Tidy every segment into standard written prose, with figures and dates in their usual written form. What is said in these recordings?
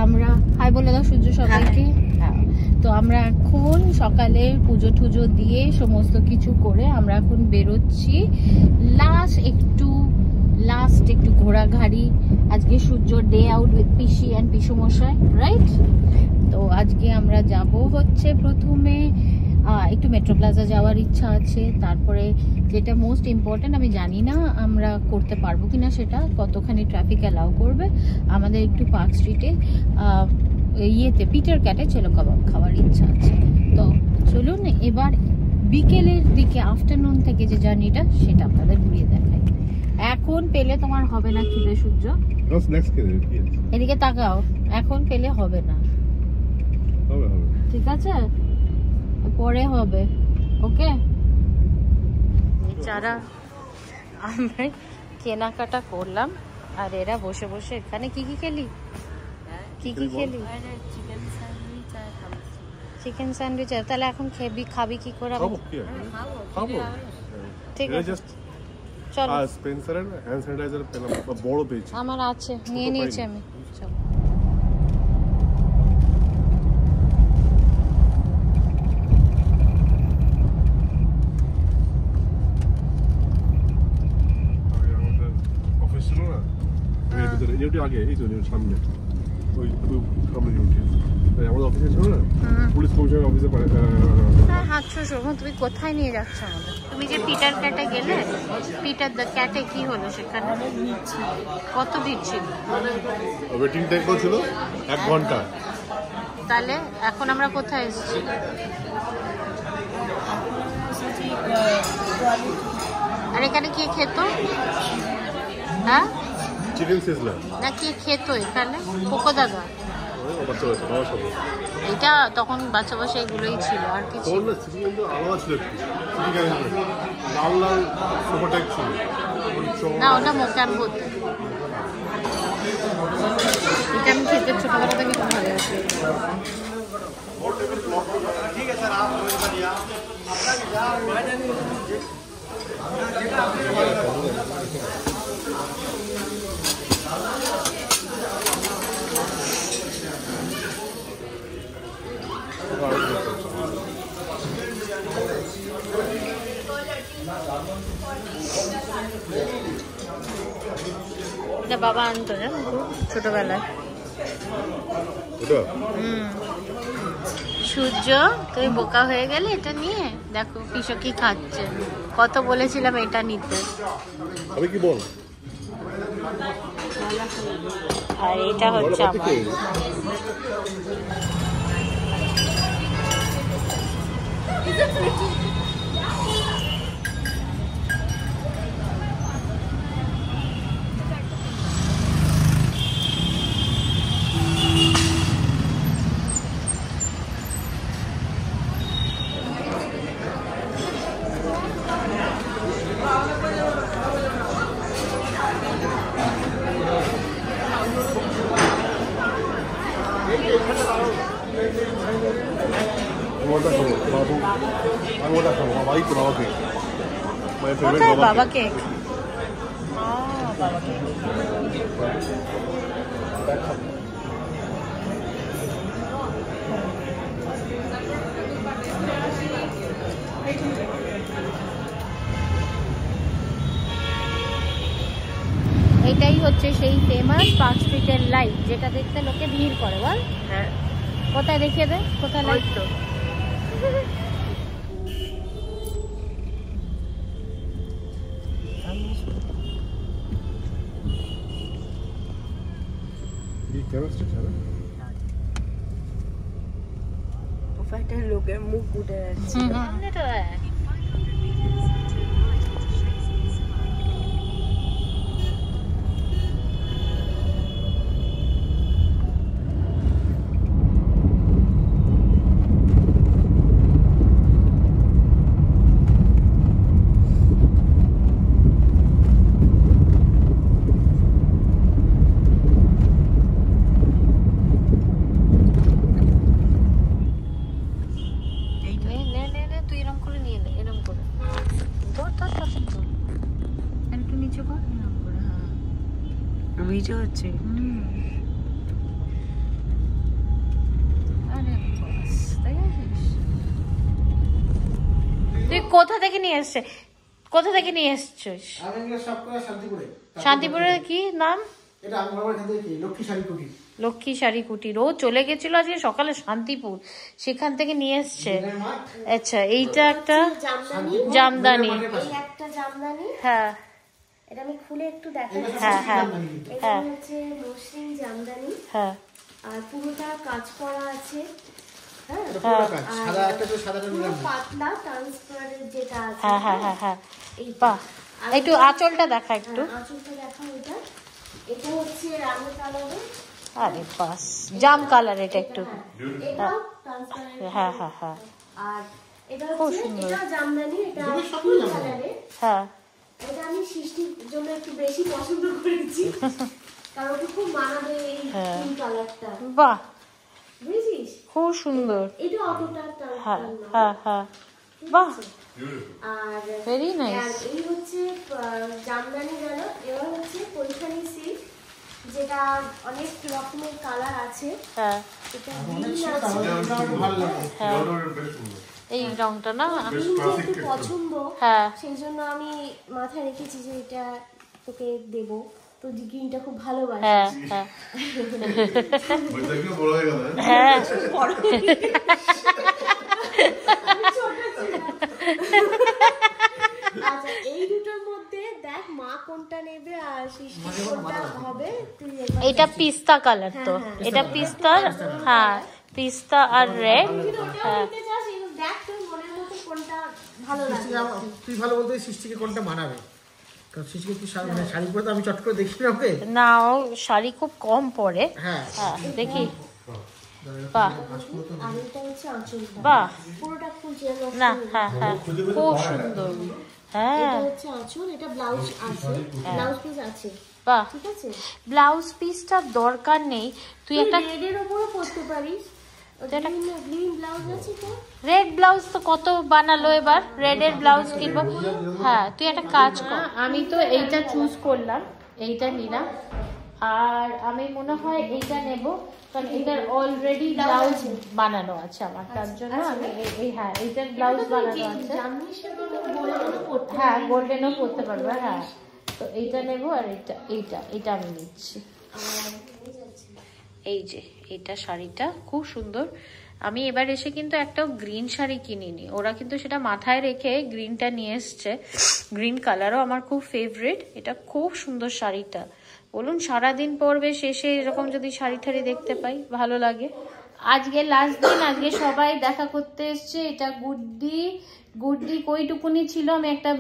আমরা হাই বলে দাও সূর্য সবাইকে। তো আমরা এখন সকালে পুজো টুজো দিয়ে সমস্ত কিছু করে আমরা এখন বেরোচ্ছি লাস্ট একটু ঘোরাঘাড়ি। আজকে সূর্য ডে আউট উইথ পিসি অ্যান্ড পিসুমশাই, রাইট? তো আজকে আমরা যাব হচ্ছে প্রথমে একটু মেট্রো প্লাজা যাওয়ার ইচ্ছা আছে, তারপরে যেটা মোস্ট ইম্পর্টেন্ট আমি জানি না আমরা করতে পারবো কিনা, সেটা কতখানি ট্রাফিক অ্যালাউ করবে, আমাদের একটু পার্ক স্ট্রিটে পিটার ক্যাটে চেলো কাবাব খাওয়ার ইচ্ছা আছে। তো চলুন এবার বিকেলের দিকে আফটারনুন থেকে যে জার্নিটা সেটা আপনাদের ঘুরিয়ে দেখাই। এখন পেলে তোমার হবে না খিদে সূর্য, এদিকে তাকাও, এখন পেলে হবে না, ঠিক আছে? পরে হবে, ওকে? যারা আমরা কেনাকাটা করলাম আর এরা বসে বসে এখানে কি খেলি? Chicken sandwich. তাহলে এখন খাবি কি করে? ঠিক আছে চলো। স্পেন্সারের হ্যান্ড স্যানিটাইজার পেলাম, বড় পেয়েছি, আমার আছে, নিয়ে নিয়েছি আমি। চলো অফিস ছিল না ডিউটি আগে, এই তো সামনে ওই সামনে ডিউটি আমাদের অফিসে ছিল না, পুলিশ কমিশনার অফিসে। হ্যাঁ হাত শোষো, তুমি কোথায় নিয়ে যাচ্ছ আমাদের? তুমি যে পিটার ক্যাটে গেলে, পিটার দ্য ক্যাটে কি হলো সেখানে? কত ভিড় ছিল? ওয়েটিং টাইম ছিল 1 ঘন্টা। তাহলে এখন আমরা কোথায় এসেছি? আর এখানে কি খেত? হ্যাঁ চিকেন সিজলার না, কি খেত এখানে? কোকো দাদা এটা তখন বাচ্চা বাচ্চা এগুলোই ছিল, আর কিছু না। ওটা মোকাম হতো, এটা আমি খেতে ছোটবেলা থেকে খুব ভালো আছে। এটা বাবা আনতো না ছোটবেলায়। সূর্য তুমি বোকা হয়ে গেলে এটা নিয়ে। দেখো পিসো কি খাচ্ছে, কত বলেছিলাম এটা নিতে। আমি কি বল? আর এটা হচ্ছে আমার। কোথায় বাবা কেক? বাবা কেক এটাই হচ্ছে সেই ফেমাস পার্ক স্ট্রিটের লাইট, যেটা দেখতে লোকে ভিড় করে। বল হ্যাঁ, কোথায় দেখিয়ে দে, কোথায় লাইট? তো লোকের মুখ উঠে যাচ্ছে। ভিডিও হচ্ছে। কোথা থেকে নিয়ে এসছে? কোথা থেকে নিয়ে এসছিস? শান্তিপুরে কি নাম? লক্ষ্মী শাড়ি কুটির। ও চলে গেছিল আজকে সকালে শান্তিপুর, সেখান থেকে নিয়ে এসছে। আচ্ছা, এইটা একটা জামদানি। হ্যাঁ, এটা আমি খুলে একটু দেখাই। হ্যাঁ হ্যাঁ এটা হচ্ছে মসলিন জামদানি। হ্যাঁ, আর পুরোটা কাজ করা আছে। হ্যাঁ, পাতলা ট্রান্সপারেন্ট যেটা আছে। হ্যাঁ হ্যাঁ হ্যাঁ হ্যাঁ, বাহ। একটু আঁচলটা দেখা, একটু আঁচলটা দেখা। এটা হচ্ছে রানী কালারের। আরে বাস, জাম কালার এটা একটু। এটাও ট্রান্সপারেন্ট। হ্যাঁ হ্যাঁ হ্যাঁ, আর এটা হচ্ছে এটা জামদানি, এটা ফুল কালারের। হ্যাঁ, এটা আমি সৃষ্টির জন্য একটু বেশি পছন্দ করেছি, কারণ ওটা খুব মানাবে এই ফুল কালারটা। বাহ, বুঝিস, খুব সুন্দর। এটা অতটা হ্যাঁ হ্যাঁ হ্যাঁ, বাহ, আর ভেরি নাইস। এই হচ্ছে জামদানি গেল। এবার হচ্ছে পৈঠানি সিল্ক, যেটা অনেক রকমের কালার আছে। হ্যাঁ, এটা গ্রিন আছে। এই রংটা না একটু পছন্দ, হ্যাঁ, সেই জন্য আমি মাথায় রেখেছি যে এটা তোকে দেব। তো গ্রিনটা খুব ভালোবাসি। হ্যাঁ হ্যাঁ হ্যাঁ, আচ্ছা, এই দুটোর মধ্যে দেখ মা কোনটা নেবে আর সৃষ্টি কোনটা হবে। এটা পিস্তা কালার তো, এটা পিস্তা। হ্যাঁ, পিস্তা আর রেড। হ্যাঁ, দেখ তোর মনের মতো কোনটা ভালো লাগে। তুই ভালো বলতে সৃষ্টিকে কোনটা মানাবে, কারণ সৃষ্টিকে তুই শাড়ি পরে তো আমি চট করে দেখি না ওকে। না, ও শাড়ি খুব কম পরে। হ্যাঁ, দেখি। বাহ, আর এটা হচ্ছে আঁচলটা, বাহ, পুরোটা ফুল না, হ্যাঁ হ্যাঁ, খুব সুন্দর। হ্যাঁ, এটা হচ্ছে আঁচল, এটা ব্লাউজ আছে, ব্লাউজ পিস আছে। বাহ, ঠিক আছে, ব্লাউজ পিসটা দরকার নেই, তুই একটা রেডের উপরও পরতে পারিস। গ্রিন ব্লাউজ আছে তো, রেড ব্লাউজ তো কত বানালো, এবার রেডের ব্লাউজ কিনবো। হ্যাঁ, তুই একটা কাজ কর। আমি তো এইটা চুজ করলাম, এইটা নিলাম। আর আমি মনে হয় এইটা নেব, কারণ এটার অলরেডি ব্লাউজ বানানো আছে আমার, তার জন্য আমি এই হ্যাঁ এইটার ব্লাউজ বানানো আছে। হ্যাঁ, গোল্ডেনও পরতে পারবে। হ্যাঁ, তো এইটা নেব। আর এইটা আমি নিচ্ছি। এই যে এইটা শাড়িটা খুব সুন্দর। আমি এবার এসে কিন্তু একটা গ্রিন শাড়ি কিনিনি, ওরা কিন্তু সেটা মাথায় রেখে গ্রিনটা নিয়ে এসছে। গ্রিন কালারও আমার খুব ফেভারিট। এটা খুব সুন্দর শাড়িটা। বলুন, সারাদিন পরবে, শেষে এরকম যদি শাড়ি ঠাড়ি দেখতে পাই ভালো লাগে। আজকে লাস্ট দিন, আজকে সবাই দেখা করতে এসছে। এটা গুড্ডি কইটুকুনি ছিল, আমি একটা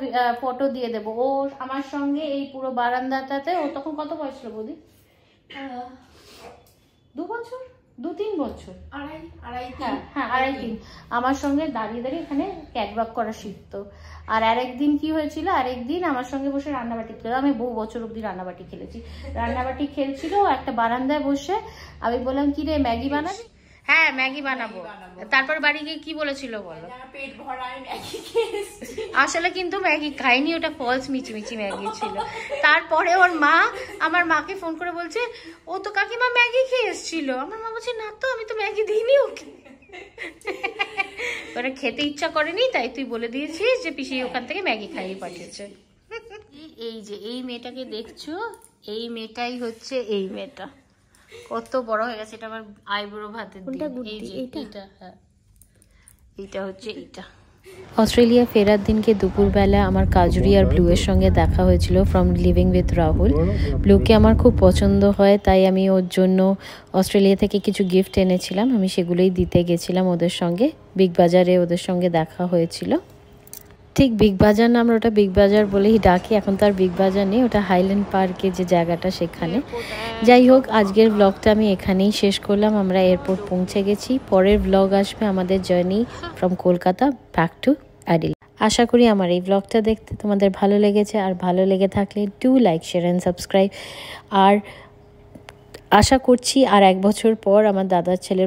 ফটো দিয়ে দেবো। ও আমার সঙ্গে এই পুরো বারান্দাটাতে, ও তখন কত বয়স ছিল বৌদি? 2 বছর, 2-3 বছর, আড়াই তিন। আমার সঙ্গে দাঁড়িয়ে দাঁড়িয়ে এখানে ক্যাটওয়াক করা শিখতো। আর আরেকদিন কি হয়েছিল, আরেকদিন আমার সঙ্গে বসে রান্নাবাটি খেলো। আমি বহু বছর অব্দি রান্নাবাটি খেলেছি। রান্নাবাটি খেলছিল একটা বারান্দায় বসে। আমি বললাম, কি রে ম্যাগি বানাবি? হ্যাঁ, ম্যাগি বানাবো। তারপর বাড়ি গিয়ে কি বলেছিল বলো? পেট ভরায় ম্যাগি খেয়েছি। আসলে কিন্তু ম্যাগি খাইনি, ওটা ফলস মিচমিচি ম্যাগি ছিল। তারপরে ওর মা, আমার মাকে ফোন করে বলছে, ও তো কাকিমা ম্যাগি খেয়ে এসেছিল। আমার মা বলছে, না তো, আমি তো ম্যাগি দিইনি ওকে। ওরা খেতে ইচ্ছা করেনি, তাই তুই বলে দিয়েছিস যে পিসি ওখান থেকে ম্যাগি খাইয়ে পাঠিয়েছে। এই যে এই মেয়েটাকে দেখছো, এই মেয়েটাই হচ্ছে এই মেয়েটা। কত বড় হয়ে গেছে। এটা আমার আইব্রো ভাতের দিন। এই যে এইটা, হ্যাঁ, এইটা হচ্ছে এইটা। অস্ট্রেলিয়া ফেরার দিনকে দুপুরবেলা আমার কাজুরি আর ব্লুয়ের সঙ্গে দেখা হয়েছিল ফ্রম লিভিং উইথ রাহুল। ব্লুকে আমার খুব পছন্দ হয়, তাই আমি ওর জন্য অস্ট্রেলিয়া থেকে কিছু গিফট এনেছিলাম। আমি সেগুলোই দিতে গেছিলাম ওদের সঙ্গে। বিগ বাজারে ওদের সঙ্গে দেখা হয়েছিল। ঠিক বিগ বাজার না, আমরা ওটা বিগ বাজার বলেই ডাকি। এখন তো আর বিগ বাজার নেই, ওটা হাইল্যান্ড পার্কে যে জায়গাটা সেখানে। যাই হোক, আজকের ব্লগটা আমি এখানেই শেষ করলাম। আমরা এয়ারপোর্ট পৌঁছে গেছি। পরের ব্লগ আসবে আমাদের journey from Kolkata back to Adelaide. আশা করি আমার এই ব্লগটা দেখতে তোমাদের ভালো লেগেছে। আর ভালো লেগে থাকলে do like, share and subscribe. আর আশা করছি আর 1 বছর পর আমার দাদার ছেলের